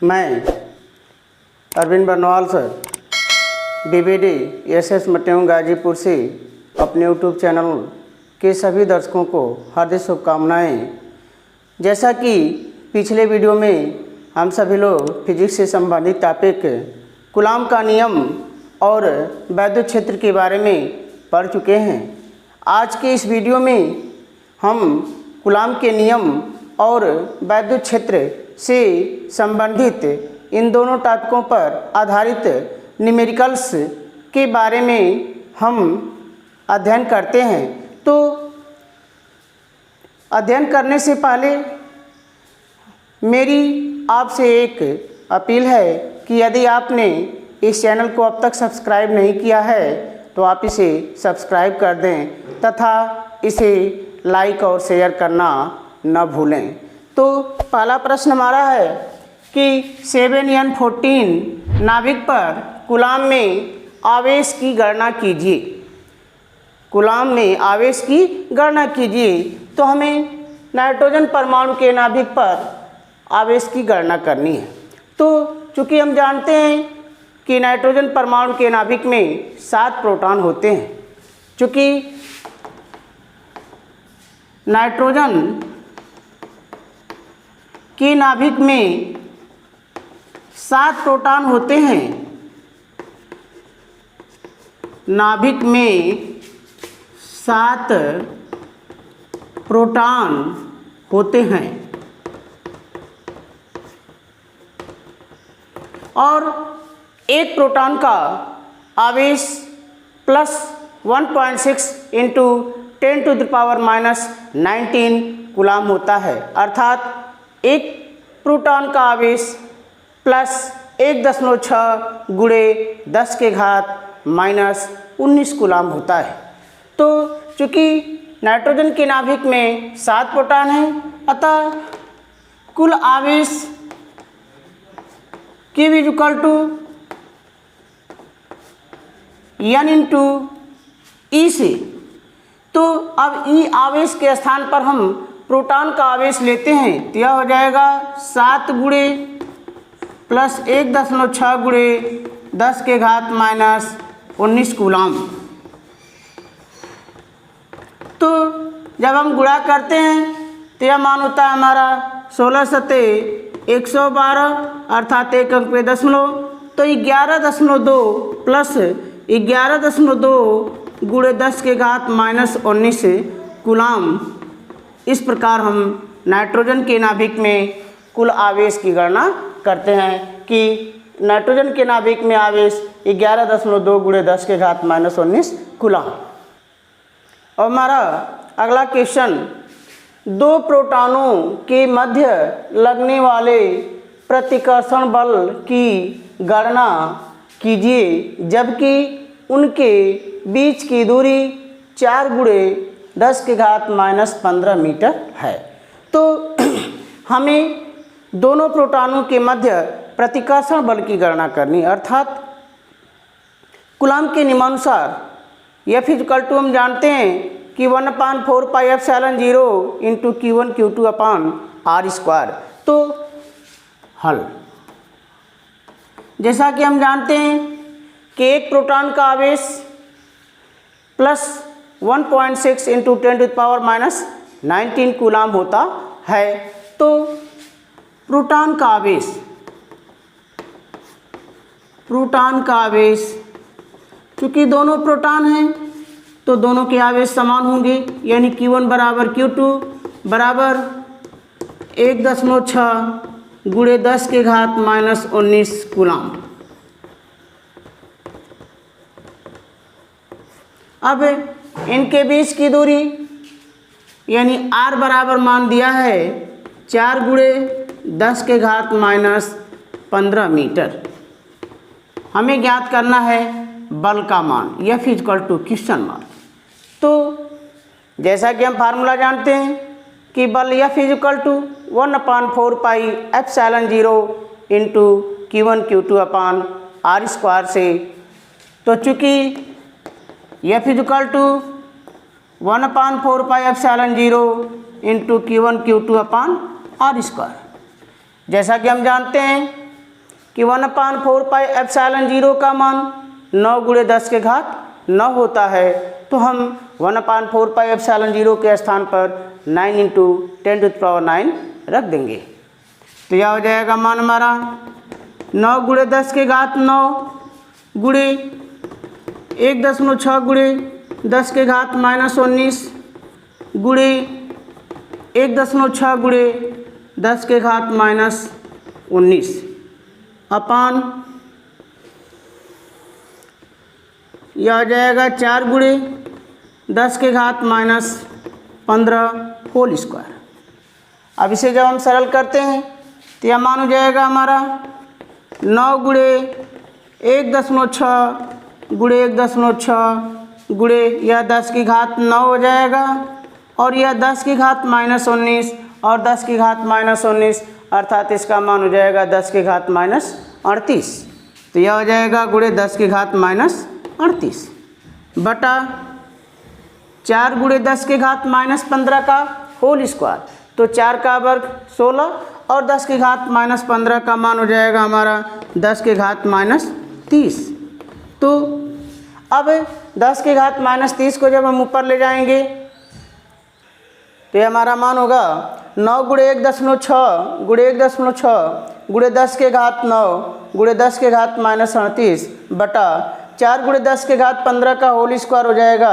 मैं Arvind Barnwal sir BBD SS मटेऊ गाजीपुर से अपने यूट्यूब चैनल के सभी दर्शकों को हार्दिक शुभकामनाएँ। जैसा कि पिछले वीडियो में हम सभी लोग फिजिक्स से संबंधित टॉपिक कूलॉम का नियम और वैद्युत क्षेत्र के बारे में पढ़ चुके हैं। आज के इस वीडियो में हम कूलॉम के नियम और वैद्युत क्षेत्र से संबंधित इन दोनों टॉपिकों पर आधारित न्यूमेरिकल्स के बारे में हम अध्ययन करते हैं। तो अध्ययन करने से पहले मेरी आपसे एक अपील है कि यदि आपने इस चैनल को अब तक सब्सक्राइब नहीं किया है तो आप इसे सब्सक्राइब कर दें तथा इसे लाइक और शेयर करना न भूलें। तो पहला प्रश्न हमारा है कि 7n14 नाभिक पर कूलॉम में आवेश की गणना कीजिए। कूलॉम में आवेश की गणना कीजिए। तो हमें नाइट्रोजन परमाणु के नाभिक पर आवेश की गणना करनी है। तो चूँकि हम जानते हैं कि नाइट्रोजन परमाणु के नाभिक में 7 प्रोटॉन होते हैं, चूँकि नाइट्रोजन के नाभिक में 7 प्रोटॉन होते हैं, नाभिक में 7 प्रोटॉन होते हैं और एक प्रोटॉन का आवेश +1.6 इंटू 10⁻⁻19 कूलॉम होता है। अर्थात एक प्रोटॉन का आवेश +1.6 गुणे 10⁻⁻19 कूलॉम होता है। तो चूँकि नाइट्रोजन के नाभिक में 7 प्रोटॉन हैं, अतः कुल आवेश Q = N इंटू E से। तो अब E आवेश के स्थान पर हम प्रोटॉन का आवेश लेते हैं तो यह हो जाएगा 7 गुणे +1.6 गुणे 10⁻⁻19 कूलॉम। तो जब हम गुणा करते हैं तो यह मान होता है हमारा 16 सते 112 अर्थात एक अंक पे दशमलव। तो 11.2 प्लस 11.2 गुणे 10⁻⁻19 कूलॉम। इस प्रकार हम नाइट्रोजन के नाभिक में कुल आवेश की गणना करते हैं कि नाइट्रोजन के नाभिक में आवेश 11.2 गुणे 10⁻⁻19 कूलॉम। और हमारा अगला क्वेश्चन, 2 प्रोटॉनों के मध्य लगने वाले प्रतिकर्षण बल की गणना कीजिए जबकि उनके बीच की दूरी 4 गुणे 10⁻⁻15 मीटर है। तो हमें दोनों प्रोटॉनों के मध्य प्रतिकर्षण बल की गणना करनी, अर्थात कूलॉम के नियमानुसार F = हम जानते हैं कि 1/4πε0 इंटू Q1 Q2/r²। तो हल, जैसा कि हम जानते हैं कि एक प्रोटॉन का आवेश +1.6 इंटू 10⁻⁻19 कूलॉम होता है। तो प्रोटॉन का आवेश चूँकि दोनों प्रोटॉन हैं तो दोनों के आवेश समान होंगे, यानी Q1 = Q2 बराबर 1.6 गुणे 10⁻⁻19 कूलॉम। अब इनके बीच की दूरी यानी R बराबर मान दिया है 4 गुणे 10⁻⁻15 मीटर। हमें ज्ञात करना है बल का मान, F = क्वेश्चन मार्क। तो जैसा कि हम फार्मूला जानते हैं कि बल F = 1/4πε0 इंटू Q1 Q2/r² से। तो चूँकि F = 1/4πε0 इंटू Q1 Q2/r²। जैसा कि हम जानते हैं कि 1/4πε0 का मान 9 गुणे 10 के घात 9 होता है, तो हम 1/4πε0 के स्थान पर 9 × 10⁹ रख देंगे। तो यह हो जाएगा मान हमारा 9 गुणे 10 के घात 9 गुणे 1.6 गुणे 10 के घात -19 गुणे 1.6 गुणे 10 के घात -19 अपान यह हो जाएगा 4 गुणे 10 के घात -15 होल स्क्वायर। अब इसे जब हम सरल करते हैं तो यह मान हो जाएगा हमारा 9 गुणे 1.6 गुणे 1.6 गुणे यह 10 की घात 9 हो जाएगा और यह 10 की घात -19 और 10 की घात -19 अर्थात इसका मान हो जाएगा 10 की घात -38। तो यह हो जाएगा गुणे 10 की घात -38 बटा 4 गुणे 10 के घात -15 का होल स्क्वायर। तो 4 का वर्ग 16 और 10 की घात -15 का मान हो जाएगा हमारा 10 के घात -30। तो अब 10 के घात -30 को जब हम ऊपर ले जाएंगे तो ये हमारा मान होगा 9 गुणे 1.6 गुणे 1.6 गुणे 10 के घात 9 गुणे 10 के घात -38 बटा 4 गुणे 10 के घात 15 का होल स्क्वायर हो जाएगा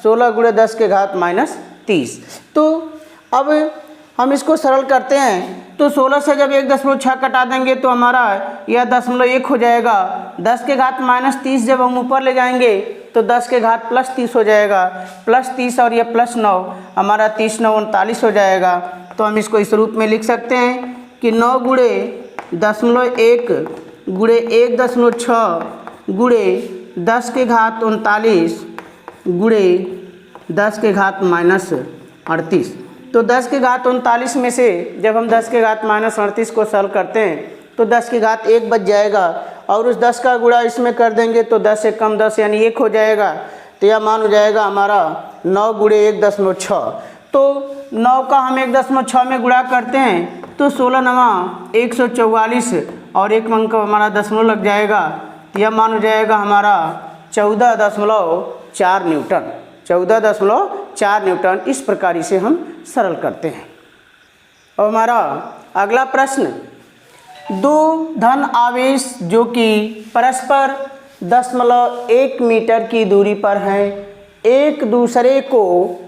16 गुणे 10 के घात -30। तो अब हम इसको सरल करते हैं तो 16 से जब 1.6 कटा देंगे तो हमारा यह 0.1 हो जाएगा। 10 के घात -30 जब हम ऊपर ले जाएंगे तो 10 के घात +30 हो जाएगा, +30 और यह +9 हमारा 30 9 39 हो जाएगा। तो हम इसको इस रूप में लिख सकते हैं कि 9 गुणे 0.1 गुणे 1.6 गुणे 10 के घात 39 गुणे 10 के घात -38। तो 10 के घात 39 में से जब हम 10 के घात -38 को सरल करते हैं तो 10 की घात 1 बच जाएगा और उस 10 का गुणा इसमें कर देंगे तो 10 से कम 10 यानी 1 हो जाएगा। तो यह मान हो जाएगा हमारा 9 गुणे 1.6। तो 9 का हम 1.6 में गुणा करते हैं तो 16 9 144 और एक अंक हमारा दशमलव लग जाएगा। तो यह मान हो जाएगा हमारा 14.4 न्यूटन। 14.4 न्यूटन। इस प्रकार से हम सरल करते हैं। और हमारा अगला प्रश्न, दो धन आवेश जो कि परस्पर 0.1 मीटर की दूरी पर हैं एक दूसरे को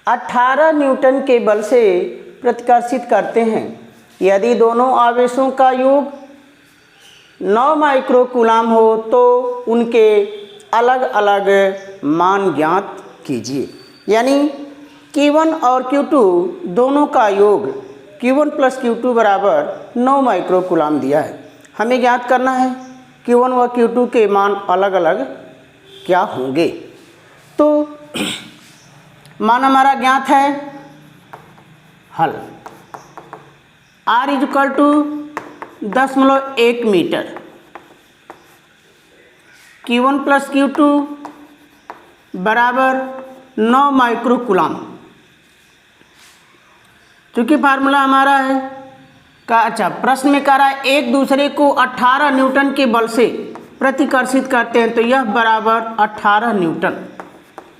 18 न्यूटन के बल से प्रतिकर्षित करते हैं। यदि दोनों आवेशों का योग 9 माइक्रोकूलाम हो तो उनके अलग अलग मान ज्ञात कीजिए। यानी Q1 और Q2 दोनों का योग Q1 + Q2 बराबर 9 माइक्रोकूलाम दिया है। हमें ज्ञात करना है Q1 व Q2 के मान अलग अलग क्या होंगे। तो मान हमारा ज्ञात है, हल R = 0.1 मीटर, Q1 + Q2 बराबर 9 माइक्रोकूलाम। चूँकि फार्मूला हमारा है का अच्छा प्रश्न में कह रहा है एक दूसरे को 18 न्यूटन के बल से प्रतिकर्षित करते हैं तो यह बराबर 18 न्यूटन।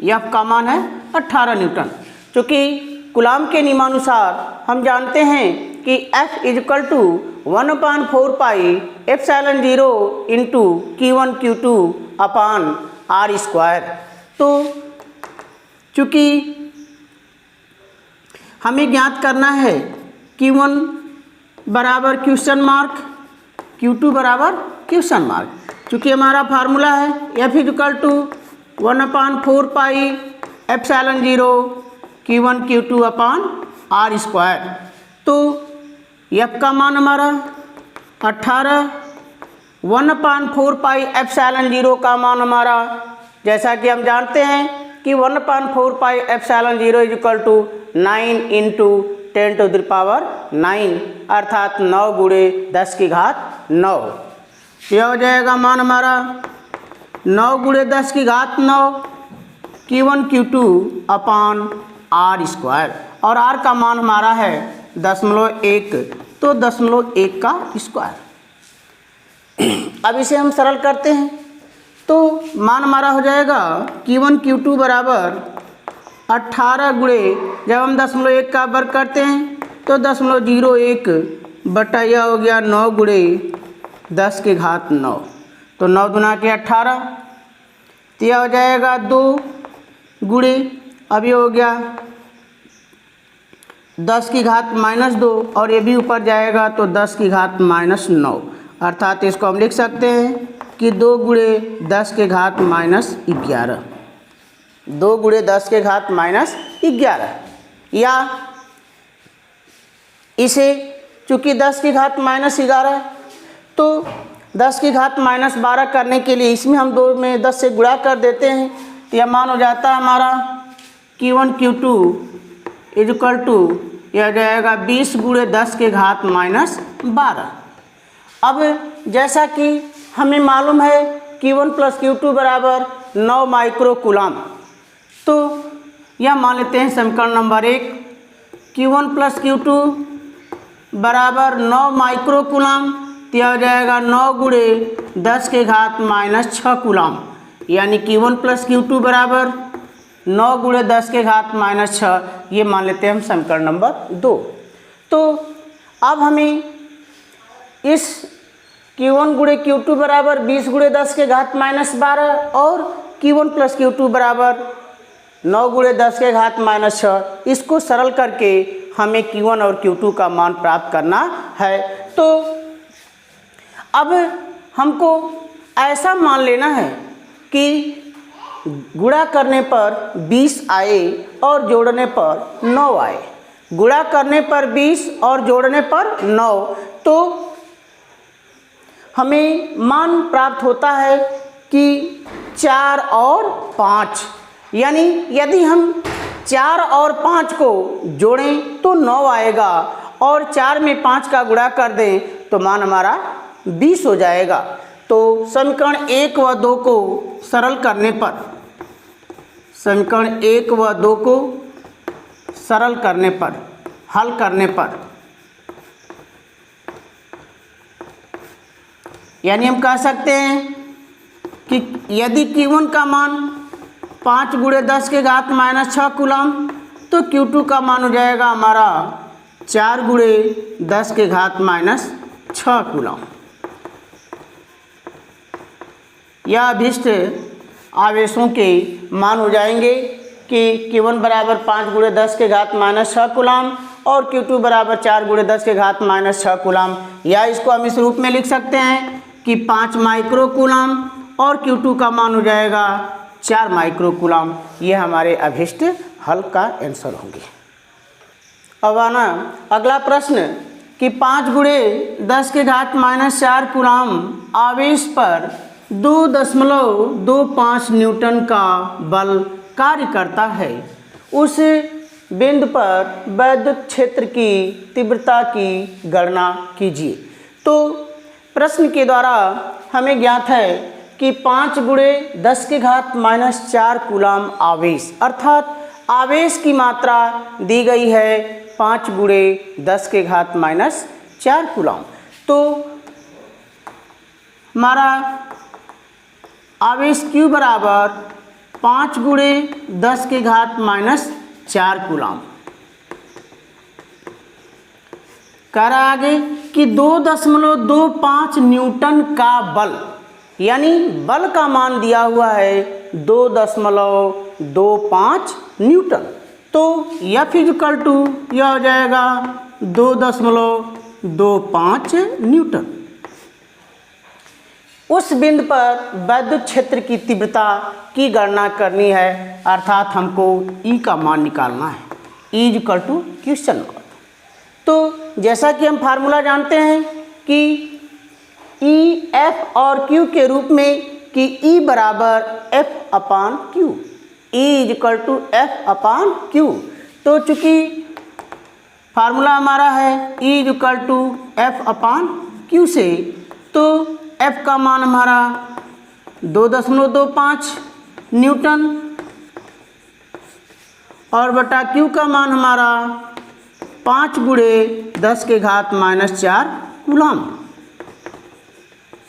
यह का मान है 18 न्यूटन। चूँकि कूलाम के नियमानुसार हम जानते हैं कि F = 1/4πε0 × Q1 Q2 अपान R²। तो चूँकि हमें ज्ञात करना है Q1 बराबर क्वेश्चन मार्क, Q2 बराबर क्वेश्चन मार्क। चूँकि हमारा फार्मूला है F = 1/4πε0 Q1 Q2 अपान R²। तो F का मान हमारा 18, 1/4πε0 का मान हमारा जैसा कि हम जानते हैं कि 1/4πε0 = 9 × 10⁹ अर्थात 9 गुणे 10 की घात 9। यह हो जाएगा मान हमारा 9 गुणे 10 की घात 9 Q1 Q2 अपान R²। और R का मान हमारा है 0.1, तो 0.1 का स्क्वायर। अब इसे हम सरल करते हैं तो मान हमारा हो जाएगा Q1 Q2 बराबर 18 गुणे, जब हम 0.1 का वर्ग करते हैं तो 0.01 बटा यह हो गया 9 गुणे 10 के घात 9, तो 9 दूना के 18, तो यह हो जाएगा 2 गुणे, अब ये हो गया 10 की घात -2 और ये भी ऊपर जाएगा तो 10 की घात -9, अर्थात इसको हम लिख सकते हैं कि 2 गुणे 10 के घात -11, 2 गुणे 10 के घात -11, या इसे चूँकि 10 की घात -11 तो 10 की घात -12 करने के लिए इसमें हम 2 में 10 से गुणा कर देते हैं, तो यह मान हो जाता है हमारा Q1 Q2 इजकल टू यह जाएगा 20 गुणे 10 के घात -12। अब जैसा कि हमें मालूम है Q1 + Q2 बराबर 9 माइक्रो कूलम, तो यह मान लेते हैं समीकरण नंबर 1, Q1 + Q2 बराबर 9 माइक्रो कूलम, तो यह हो जाएगा 9 गुणे 10 के घात -6 कूलम, यानी Q1 + Q2 बराबर 9 गुणे 10 के घात -6, ये मान लेते हैं हम समीकरण नंबर 2। तो अब हमें इस Q1 गुणे Q2 बराबर 20 गुणे 10 के घात -12 और Q1 + Q2 बराबर 9 गुणे 10 के घात -6, इसको सरल करके हमें Q1 और Q2 का मान प्राप्त करना है। तो अब हमको ऐसा मान लेना है कि गुणा करने पर 20 आए और जोड़ने पर 9 आए, गुणा करने पर 20 और जोड़ने पर 9, तो हमें मान प्राप्त होता है कि 4 और 5, यानी यदि हम 4 और 5 को जोड़ें तो 9 आएगा और 4 में 5 का गुणा कर दें तो मान हमारा 20 हो जाएगा। तो समीकरण 1 व 2 को सरल करने पर, समीकरण 1 व 2 को सरल करने पर, हल करने पर, यानी हम कह सकते हैं कि यदि Q1 का मान 5 गुणे 10 के घात -6 कूलम, तो Q2 का मान हो जाएगा हमारा 4 गुणे 10 के घात -6 कूलम। यह अभिष्ट आवेशों के मान हो जाएंगे कि Q1 बराबर 5 गुणे 10 के घात -6 कूलम और Q2 बराबर 4 गुणे 10 के घात -6 कूलम, या इसको हम इस रूप में लिख सकते हैं कि 5 माइक्रो कूलम और Q2 का मान हो जाएगा 4 माइक्रो कूलम। ये हमारे अभिष्ट हल का आंसर होंगे। अब आना अगला प्रश्न कि 5 गुणे 10 के घात -4 कूलम आवेश पर 2.25 न्यूटन का बल कार्य करता है, उस बिंदु पर वैद्युत क्षेत्र की तीव्रता की गणना कीजिए। तो प्रश्न के द्वारा हमें ज्ञात है कि 5 गुणे 10 के घात -4 कूलम आवेश, अर्थात आवेश की मात्रा दी गई है 5 गुणे 10 के घात -4 कूलम। तो हमारा आवेश Q बराबर 5 गुणे 10 के घात -4 कूलम। कह रहा आगे कि 2.25 न्यूटन का बल, यानी बल का मान दिया हुआ है 2.25 न्यूटन, तो F इक्वल टू यह हो जाएगा 2.25 न्यूटन। उस बिंदु पर वैद्युत क्षेत्र की तीव्रता की गणना करनी है, अर्थात हमको E का मान निकालना है, E equal to question mark. तो जैसा कि हम फार्मूला जानते हैं कि E F और Q के रूप में कि E बराबर F/Q, E equal to F/Q। तो चूँकि फार्मूला हमारा है E इक्वल टू F/Q से, तो F का मान हमारा 2.25 न्यूटन और बटा Q का मान हमारा 5 गुणे 10 के घात -4 कूलम।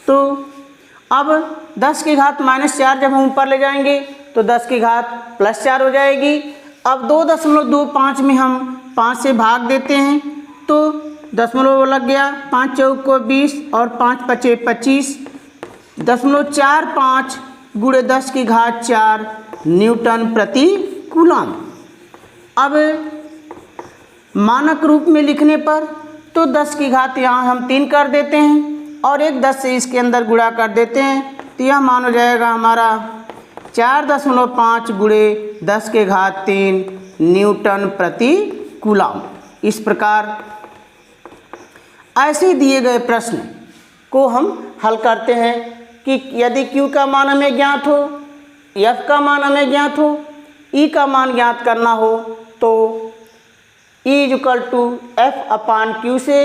तो अब 10 की घात -4 जब हम ऊपर ले जाएंगे तो 10 की घात +4 हो जाएगी। अब 2.25 में हम 5 से भाग देते हैं तो दशमलव लग गया, 5 चौक को 20 और 5 पचे 25, 0.45 गुणे 10 की घात 4 न्यूटन प्रति कूलम। अब मानक रूप में लिखने पर तो 10 की घात यहाँ हम 3 कर देते हैं और एक 10 से इसके अंदर गुणा कर देते हैं तो यह मान हो जाएगा हमारा 4.5 गुणे 10 के घात 3 न्यूटन प्रति कूलम। इस प्रकार ऐसे दिए गए प्रश्न को हम हल करते हैं कि यदि Q का मान हमें ज्ञात हो, F का मान हमें ज्ञात हो, E का मान ज्ञात करना हो तो E = F/Q से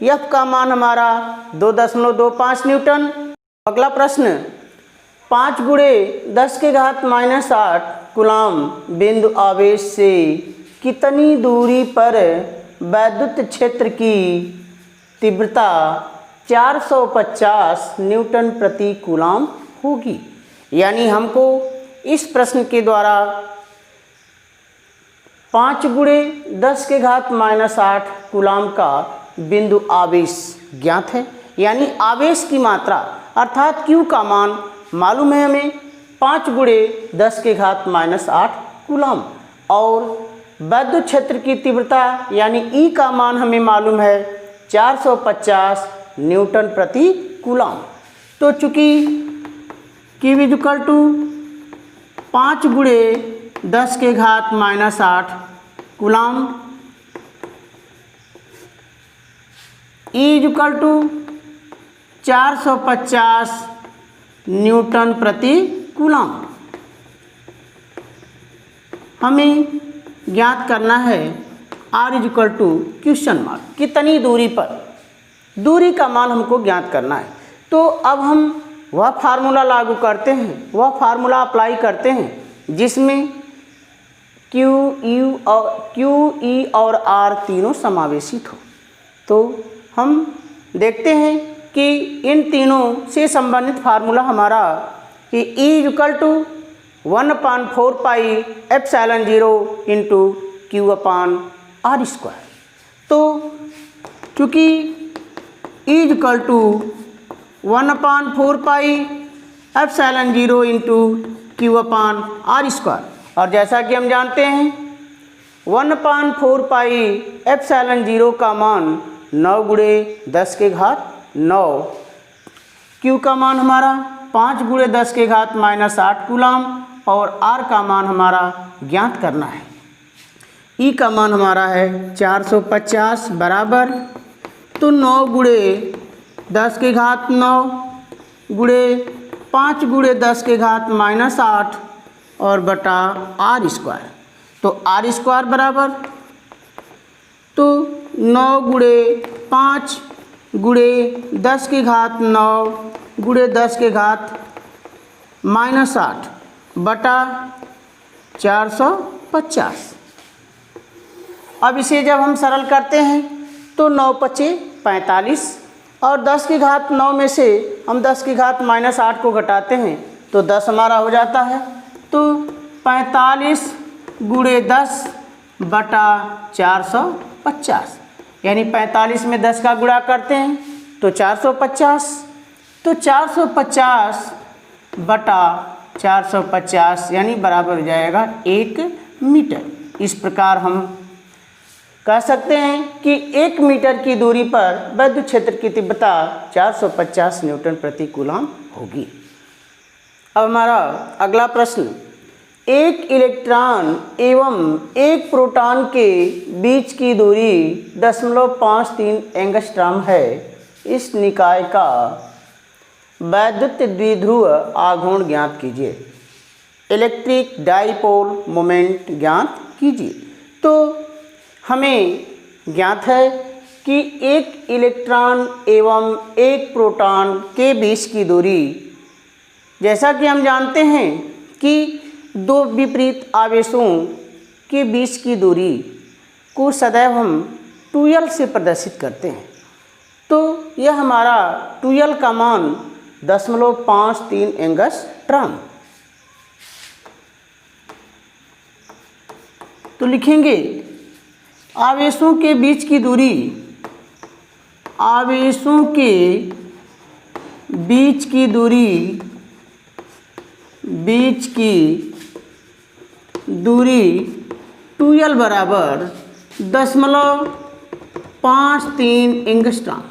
F का मान हमारा 2.25 न्यूटन। अगला प्रश्न 5 गुणे 10 के घात -8 कूलम बिंदु आवेश से कितनी दूरी पर वैद्युत क्षेत्र की तीव्रता 450 न्यूटन प्रति कूलम होगी। यानी हमको इस प्रश्न के द्वारा 5 गुणे 10 के घात -8 कूलम का बिंदु आवेश ज्ञात है, यानी आवेश की मात्रा अर्थात Q का मान मालूम है हमें 5 गुणे 10 के घात -8 कूलम और वैद्युत क्षेत्र की तीव्रता यानी E का मान हमें मालूम है 450 न्यूटन प्रति कूलम। तो चूँकि Q = 5 गुणे 10 के घात -8 कूलम, E = 450 न्यूटन प्रति कूलम। हमें ज्ञात करना है R = क्वेश्चन मार्क, कितनी दूरी पर, दूरी का मान हमको ज्ञात करना है। तो अब हम वह फार्मूला लागू करते हैं, वह फार्मूला अप्लाई करते हैं जिसमें Q, E और R तीनों समावेशित हो। तो हम देखते हैं कि इन तीनों से संबंधित फार्मूला हमारा कि E = 1/4 पाई ε0 × Q/R²। तो चूँकि E = 1/4 पाई ε0 × Q/R² और जैसा कि हम जानते हैं 1/4 पाई ε0 का मान 9 गुणे 10 के घात 9, Q का मान हमारा 5 गुणे 10 के घात -8 कूलम और R का मान हमारा ज्ञात करना है। E का मान हमारा है 450 बराबर, तो 9 गुणे 10 के घात 9 गुणे 5 गुणे 10 के घात -8 और बटा R²। तो R² बराबर तो 9 गुणे 5 गुणे 10 की घात 9 गुणे 10 के घात -8 बटा 450। अब इसे जब हम सरल करते हैं तो 9 × 5 = 45 और 10 की घात 9 में से हम 10 की घात -8 को घटाते हैं तो 10 हमारा हो जाता है। तो 45 गुणे 10 बटा 450, यानी 45 में 10 का गुणा करते हैं तो 450, तो 450 बटा 450 यानी बराबर हो जाएगा 1 मीटर। इस प्रकार हम कह सकते हैं कि 1 मीटर की दूरी पर वैद्युत क्षेत्र की तीव्रता 450 न्यूटन प्रति कूलम होगी। अब हमारा अगला प्रश्न, एक इलेक्ट्रॉन एवं एक प्रोटॉन के बीच की दूरी 0.53 एंगस्ट्रॉम है। इस निकाय का वैद्युत द्विध्रुव आघूर्ण ज्ञात कीजिए, इलेक्ट्रिक डाइपोल मोमेंट ज्ञात कीजिए। तो हमें ज्ञात है कि एक इलेक्ट्रॉन एवं एक प्रोटॉन के बीच की दूरी, जैसा कि हम जानते हैं कि दो विपरीत आवेशों के बीच की दूरी को सदैव हम 2L से प्रदर्शित करते हैं। तो यह हमारा 2L का मान 0.53 एंगस्ट्रॉम। तो लिखेंगे आवेशों के बीच की दूरी, आवेशों के बीच की दूरी, बीच की दूरी 2L बराबर 0.53 एंगस्ट्रॉम।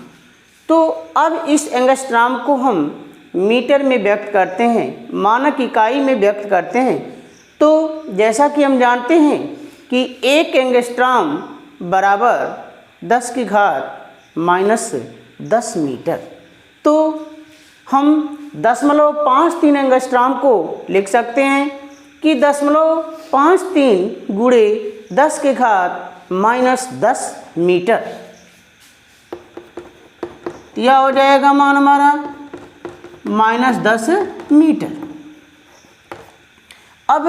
तो अब इस एंगस्ट्रॉम को हम मीटर में व्यक्त करते हैं, मानक इकाई में व्यक्त करते हैं। तो जैसा कि हम जानते हैं कि 1 एंगस्ट्रॉम बराबर 10⁻⁻10 मीटर। तो हम 0.53 एंगस्ट्रॉम को लिख सकते हैं कि 0.53 गुणे 10⁻⁻10 मीटर। यह हो जाएगा मान हमारा -10 मीटर। अब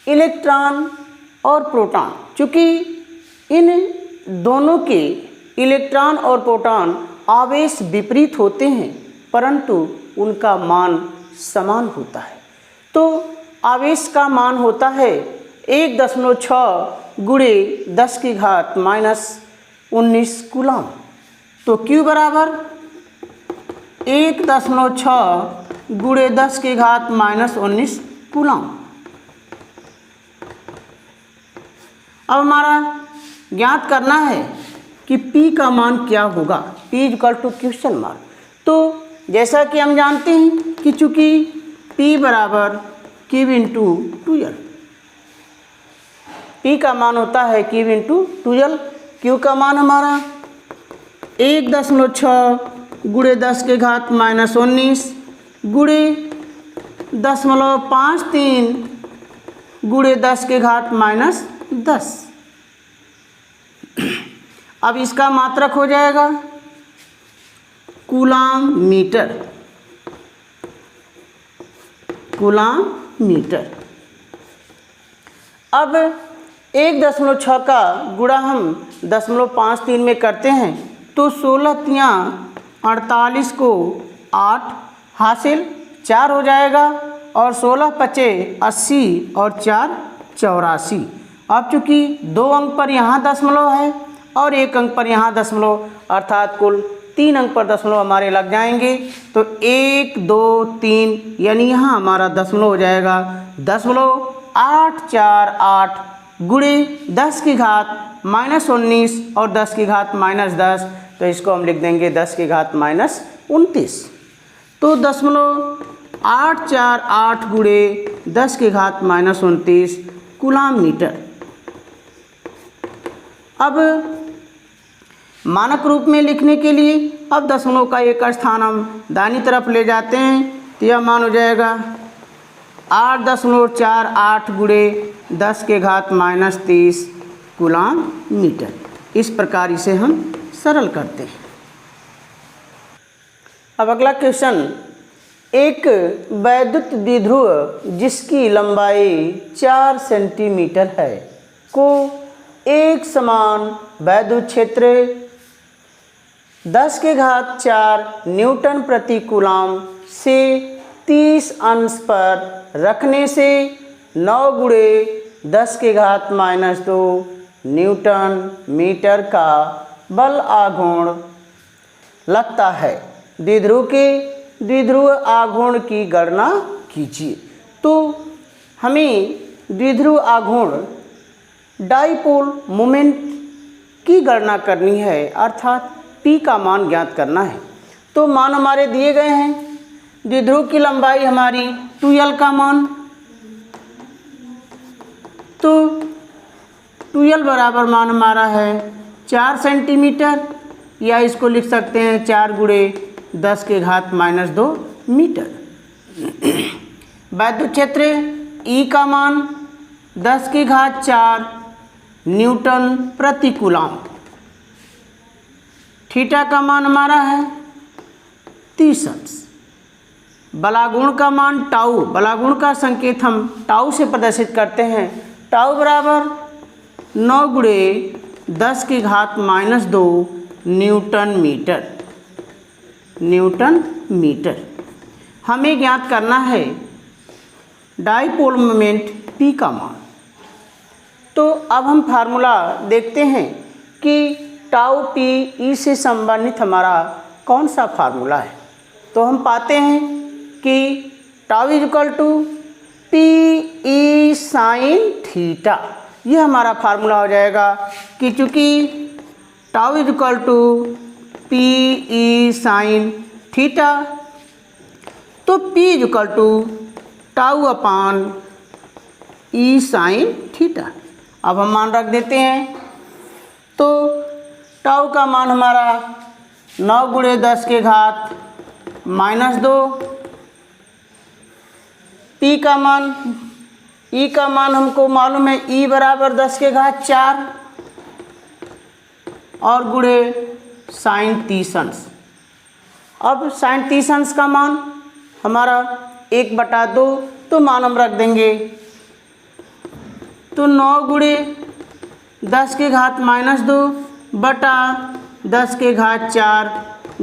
इलेक्ट्रॉन और प्रोटॉन, चूँकि इन दोनों के इलेक्ट्रॉन और प्रोटॉन आवेश विपरीत होते हैं परंतु उनका मान समान होता है। तो आवेश का मान होता है 1.6 गुणे 10⁻⁻19 कूलम। तो Q बराबर 1.6 गुणे 10⁻⁻19 कूलम। अब हमारा ज्ञात करना है कि P का मान क्या होगा, P = क्वेश्चन मार्क। तो जैसा कि हम जानते हैं कि चूँकि P बराबर Q × 2L, P का मान होता है Q × 2L। Q का मान हमारा 1.6 गुणे 10⁻⁻19 गुणे 0.53 गुणे 10⁻⁻10। अब इसका मात्रक हो जाएगा कूलम मीटर, कूलम मीटर। अब 1.6 का गुणा हम 0.53 में करते हैं तो 16×48 को 8 हासिल 4 हो जाएगा और 16×5 80 और 4 84। अब चूँकि 2 अंक पर यहाँ दशमलव है और 1 अंक पर यहाँ दशमलव, अर्थात कुल 3 अंक पर दशमलव हमारे लग जाएंगे। तो 1 2 3 यानी यहाँ हमारा दशमलव हो जाएगा 0.848 गुणे 10⁻⁻19 और 10⁻⁻10। तो इसको हम लिख देंगे 10⁻⁻29। तो 0.848 गुणे 10⁻⁻29 कूलम मीटर। अब मानक रूप में लिखने के लिए अब दशमलव का एक स्थान हम दाहिनी तरफ ले जाते हैं तो यह मान हो जाएगा 8.48 गुणे 10⁻⁻30 कूलम मीटर। इस प्रकार इसे हम सरल करते हैं। अब अगला क्वेश्चन, एक वैद्युत द्विध्रुव जिसकी लंबाई 4 सेंटीमीटर है को एक समान वैद्युत क्षेत्र 10⁻⁴ न्यूटन प्रति कूलम से 30 अंश पर रखने से 9 गुणे 10⁻⁻2 न्यूटन मीटर का बल आघूर्ण लगता है। द्विध्रुव के द्विध्रुव आघूर्ण की गणना कीजिए। तो हमें द्विध्रुव आघूर्ण डाइपोल मोमेंट की गणना करनी है, अर्थात P का मान ज्ञात करना है। तो मान हमारे दिए गए हैं, द्विध्रुव की लंबाई हमारी 2L का मान, तो 2L बराबर मान हमारा है 4 सेंटीमीटर, या इसको लिख सकते हैं 4 गुणे 10⁻⁻2 मीटर। वैद्युत क्षेत्र E का मान 10⁻⁴ न्यूटन प्रति कूलम। थीटा का मान हमारा है 30 अंश। बलागुण का मान टाउ, बलागुण का संकेत हम टाउ से प्रदर्शित करते हैं। टाउ बराबर 9 गुणे 10⁻⁻2 न्यूटन मीटर। Newton metre. हमें ज्ञात करना है डाइपोल मोमेंट P का मान। तो अब हम फार्मूला देखते हैं कि टाउ पी ई से संबंधित हमारा कौन सा फार्मूला है। तो हम पाते हैं कि tau equal to P E sine theta, ये हमारा फार्मूला हो जाएगा कि चूँकि tau equal to P E sine theta, तो P equal to tau upon E sine theta. अब हम मान रख देते हैं। तो टाउ का मान हमारा 9 × 10 के घात -2, पी का मान, ई का मान हमको मालूम है ई बराबर 10 के घात 4 और गुणे साइन 30 अंश। अब साइन 30 अंश का मान हमारा 1/2, तो मान हम रख देंगे। तो 9 × 10 के घात -2 बटा 10 के घात 4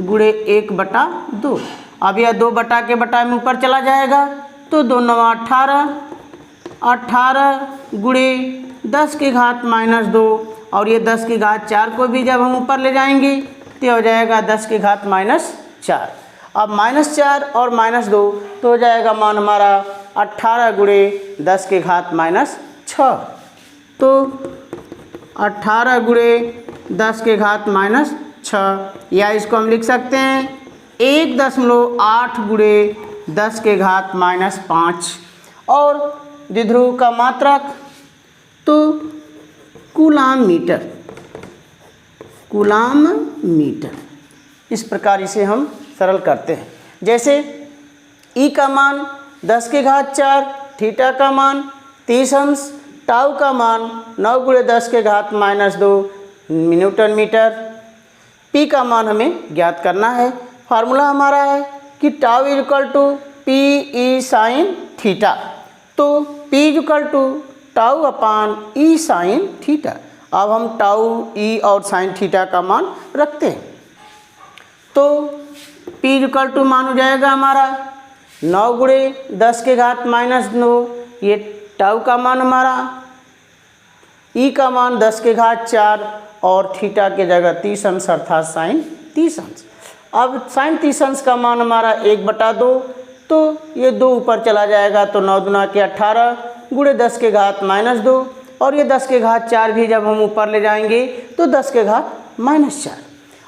गुणे 1/2। अब यह 2 बटा के बटा में ऊपर चला जाएगा, तो 2 9 18, 18 गुणे 10 के घात -2 और ये 10 के घात 4 को भी जब हम ऊपर ले जाएंगे तो हो जाएगा 10 के घात -4। अब -4 और -2 तो हो जाएगा मान हमारा 18 गुणे 10 के घात -6। तो 18 गुणे 10 के घात -6, या इसको हम लिख सकते हैं 1.8 गुणे 10 के घात -5। और द्विध्रुव का मात्रक तो कूलाम मीटर, कूलाम मीटर। इस प्रकार इसे हम सरल करते हैं। जैसे ई का मान 10 के घात 4, थीटा का मान 30 अंश, टाउ का मान 9 × 10 के घात -2 न्यूटन मीटर, पी का मान हमें ज्ञात करना है। फार्मूला हमारा है कि tau equal to P E sine theta. तो P equal to tau upon E sine theta. अब हम टाउ ई और साइन थीटा का मान रखते हैं। तो P इक्वल टू मान हो जाएगा हमारा 9 × 10 के घात -9, ये टाउ का मान हमारा, ई का मान 10 के घात 4 और थीटा के जगह 30 अंश अर्थात साइन 30 अंश। अब साइन 30 अंश का मान हमारा 1/2, तो ये 2 ऊपर चला जाएगा, तो 9 दूना के 18 गुणे 10 के घात -2 और ये 10 के घात 4 भी जब हम ऊपर ले जाएंगे तो 10 के घात -4।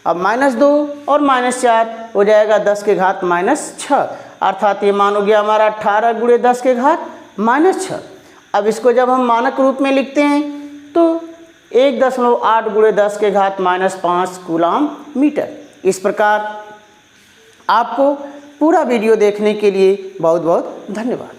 अब -2 और -4 हो जाएगा 10 के घात -6, अर्थात ये मान हो गया हमारा 18 गुणे 10 के घात -6। अब इसको जब हम मानक रूप में लिखते हैं तो 1.8 गुणे 10 के घात -5 कूलाम मीटर। इस प्रकार आपको पूरा वीडियो देखने के लिए बहुत बहुत धन्यवाद।